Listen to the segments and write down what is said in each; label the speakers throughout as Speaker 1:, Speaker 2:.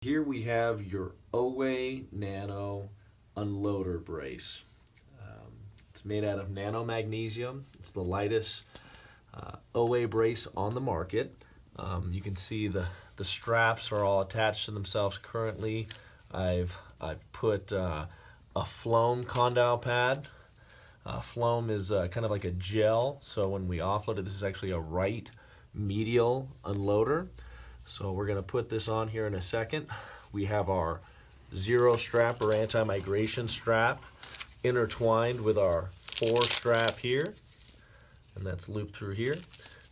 Speaker 1: Here we have your OA Nano unloader brace. It's made out of nano magnesium. It's the lightest OA brace on the market. You can see the straps are all attached to themselves currently. I've put a Floam condyle pad. Floam is kind of like a gel, so when we offload it, this is actually a right medial unloader. So we're going to put this on here in a second. We have our zero strap or anti-migration strap intertwined with our 4 strap here, and that's looped through here.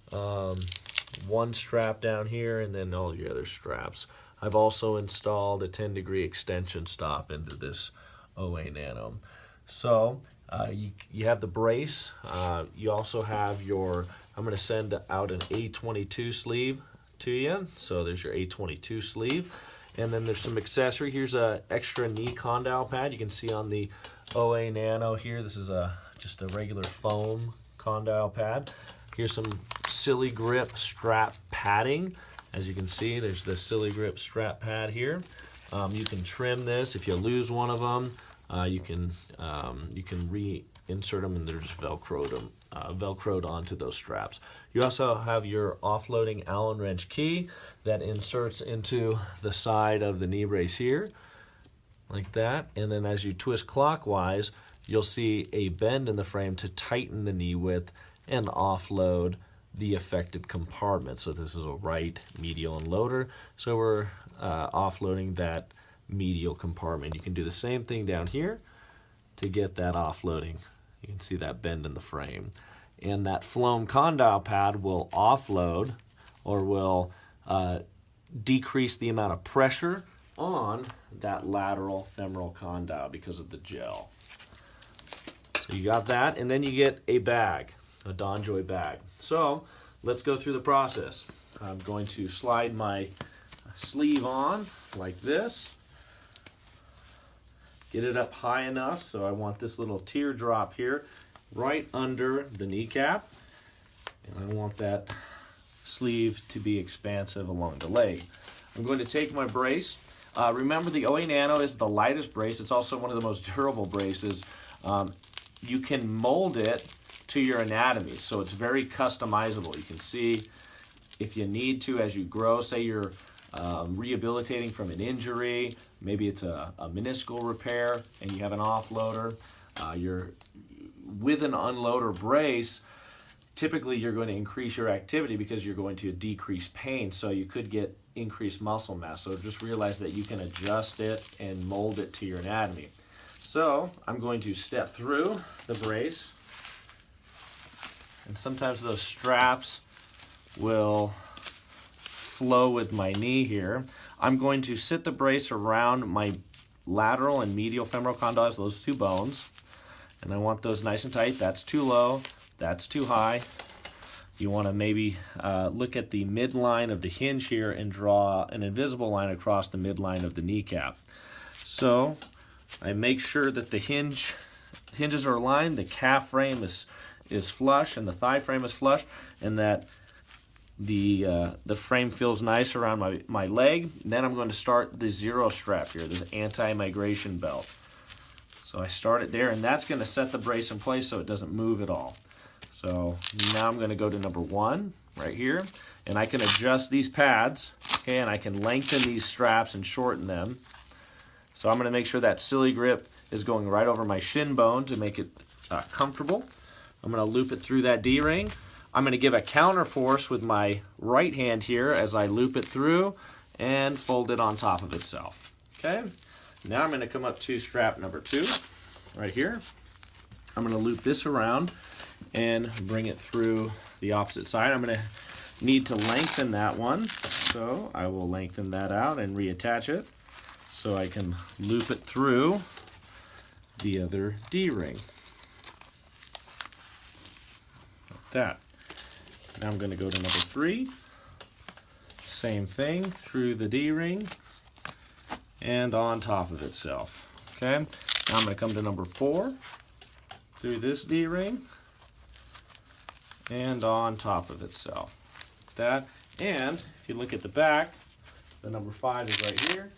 Speaker 1: 1 strap down here, and then all the other straps. I've also installed a 10-degree extension stop into this OA Nano. So you have the brace. You also have your, I'm going to send out an A22 sleeve to you. So there's your A22 sleeve. And then there's some accessory. Here's a extra knee condyle pad. You can see on the OA Nano here, this is just a regular foam condyle pad. Here's some Silly Grip strap padding. As you can see, there's the Silly Grip strap pad here. You can trim this. If you lose one of them, you can reinsert them, and they're just velcroed onto those straps. You also have your offloading Allen wrench key that inserts into the side of the knee brace here, like that. And then as you twist clockwise, you'll see a bend in the frame to tighten the knee width and offload the affected compartment. So this is a right medial unloader. So we're offloading that medial compartment. You can do the same thing down here to get that offloading. You can see that bend in the frame. And that Floam condyle pad will offload, or will decrease the amount of pressure on that lateral femoral condyle because of the gel. So you got that, and then you get a bag, a Donjoy bag. So let's go through the process. I'm going to slide my sleeve on like this. Get it up high enough, so I want this little teardrop here right under the kneecap. And I want that sleeve to be expansive along the leg. I'm going to take my brace. Remember, the OA Nano is the lightest brace. It's also one of the most durable braces. You can mold it to your anatomy, so it's very customizable. You can see if you need to as you grow. Say you're rehabilitating from an injury, maybe it's a meniscal repair and you have an offloader. You're with an unloader brace, typically you're going to increase your activity because you're going to decrease pain, so you could get increased muscle mass. So just realize that you can adjust it and mold it to your anatomy. So I'm going to step through the brace, and sometimes those straps will flow with my knee here. I'm going to sit the brace around my lateral and medial femoral condyles, those 2 bones, and I want those nice and tight. That's too low, that's too high. You want to maybe look at the midline of the hinge here and draw an invisible line across the midline of the kneecap. So I make sure that the hinges are aligned, the calf frame is flush, and the thigh frame is flush, and that the frame feels nice around my leg. And then I'm going to start the zero strap here, this anti-migration belt. So I start it there, and that's going to set the brace in place so it doesn't move at all. So now I'm going to go to number 1 right here, and I can adjust these pads, okay, and I can lengthen these straps and shorten them. So I'm going to make sure that Silly Grip is going right over my shin bone to make it comfortable. I'm going to loop it through that D-ring. I'm going to give a counter force with my right hand here as I loop it through and fold it on top of itself. Okay, now I'm going to come up to strap number 2 right here. I'm going to loop this around and bring it through the opposite side. I'm going to need to lengthen that one, so I will lengthen that out and reattach it so I can loop it through the other D-ring. Like that. Now I'm going to go to number 3. Same thing, through the D-ring and on top of itself. Okay, now I'm going to come to number 4, through this D-ring and on top of itself. That, and if you look at the back, the number 5 is right here.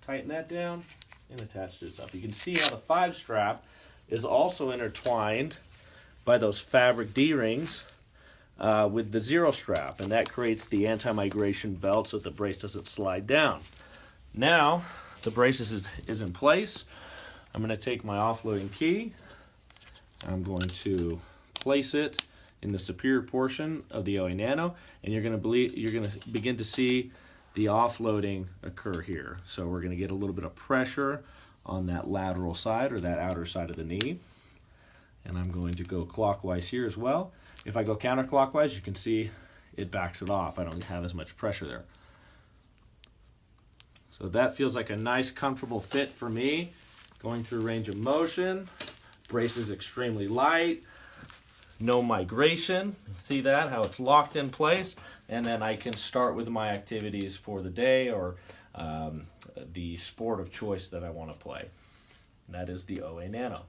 Speaker 1: tighten that down and attach this up. You can see how the 5 strap is also intertwined by those fabric D-rings with the 0 strap, and that creates the anti-migration belt so that the brace doesn't slide down. Now the brace is in place. I'm going to take my offloading key. I'm going to place it in the superior portion of the OA Nano, and you're going to begin to see the offloading occur here. So we're going to get a little bit of pressure on that lateral side or that outer side of the knee. And I'm going to go clockwise here as well. If I go counterclockwise, you can see it backs it off. I don't have as much pressure there. So that feels like a nice, comfortable fit for me. Going through range of motion. Brace is extremely light. No migration. See that, how it's locked in place? And then I can start with my activities for the day or the sport of choice that I want to play. And that is the OA Nano.